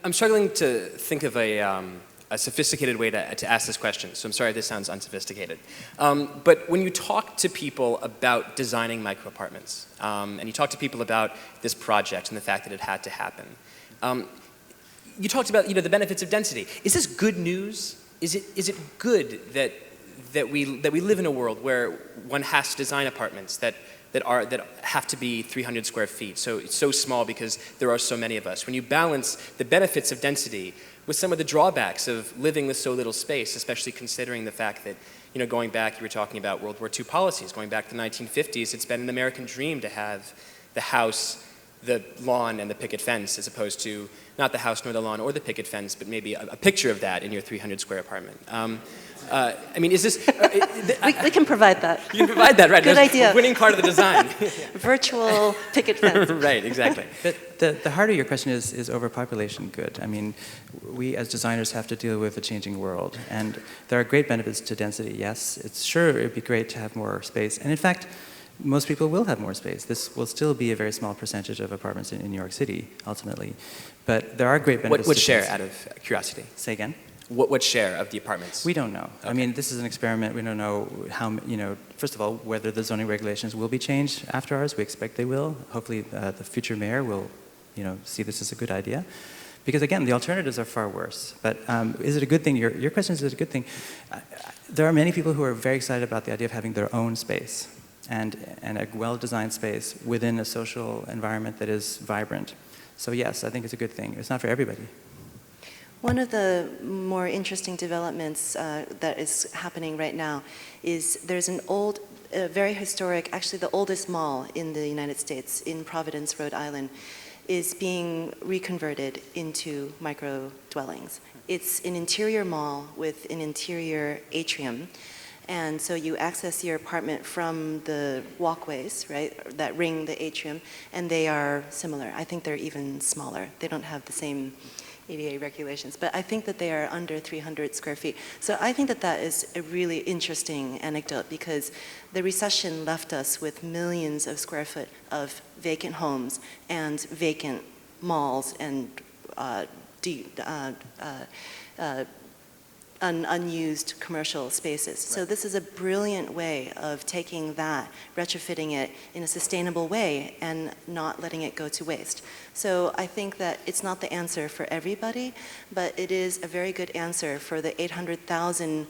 I'm struggling to think of a sophisticated way to ask this question, so I'm sorry if this sounds unsophisticated. But when you talk to people about designing micro-apartments, and you talk to people about this project and the fact that it had to happen, you talked about the benefits of density. Is this good news? Is it good that we live in a world where one has to design apartments that have to be 300 square feet, so it's so small because there are so many of us? When you balance the benefits of density with some of the drawbacks of living with so little space, especially considering the fact that, going back, you were talking about World War II policies, going back to the 1950s, it's been an American dream to have the house, the lawn, and the picket fence, as opposed to not the house nor the lawn or the picket fence, but maybe a picture of that in your 300 square apartment. I mean, is this... we can provide that. You can provide that, right. Good idea. The winning part of the design. Virtual picket fence. Right, exactly. The heart of your question is overpopulation good? I mean, we as designers have to deal with a changing world, and there are great benefits to density, yes. It's sure it'd be great to have more space, and in fact, most people will have more space. This will still be a very small percentage of apartments in New York City, ultimately. But there are great benefits. What share, out of curiosity? Say again? What share of the apartments? We don't know. Okay. I mean, this is an experiment. We don't know how, first of all, whether the zoning regulations will be changed after ours. We expect they will. Hopefully, the future mayor will, see this as a good idea. Because again, the alternatives are far worse. But is it a good thing? Your question is it a good thing? There are many people who are very excited about the idea of having their own space and a well-designed space within a social environment that is vibrant. So yes, I think it's a good thing. It's not for everybody. One of the more interesting developments that is happening right now is there's an old, very historic, actually the oldest mall in the United States, in Providence, Rhode Island, is being reconverted into micro-dwellings. It's an interior mall with an interior atrium. And so you access your apartment from the walkways, right, that ring the atrium, and they are similar. I think they're even smaller. They don't have the same ADA regulations, but I think that they are under 300 square feet. So I think that that is a really interesting anecdote because the recession left us with millions of square foot of vacant homes and vacant malls and unused commercial spaces. So this is a brilliant way of taking that, retrofitting it in a sustainable way and not letting it go to waste. So I think that it's not the answer for everybody, but it is a very good answer for the 800,000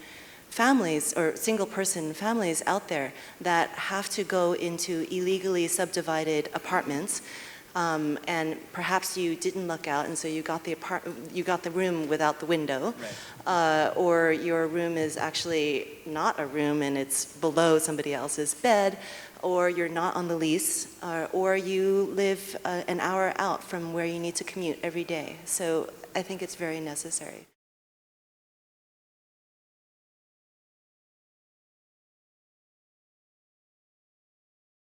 families or single-person families out there that have to go into illegally subdivided apartments. And perhaps you didn't look out, and so you got the room without the window, right. Or your room is actually not a room and it's below somebody else's bed, or you're not on the lease, or you live an hour out from where you need to commute every day. So I think it's very necessary.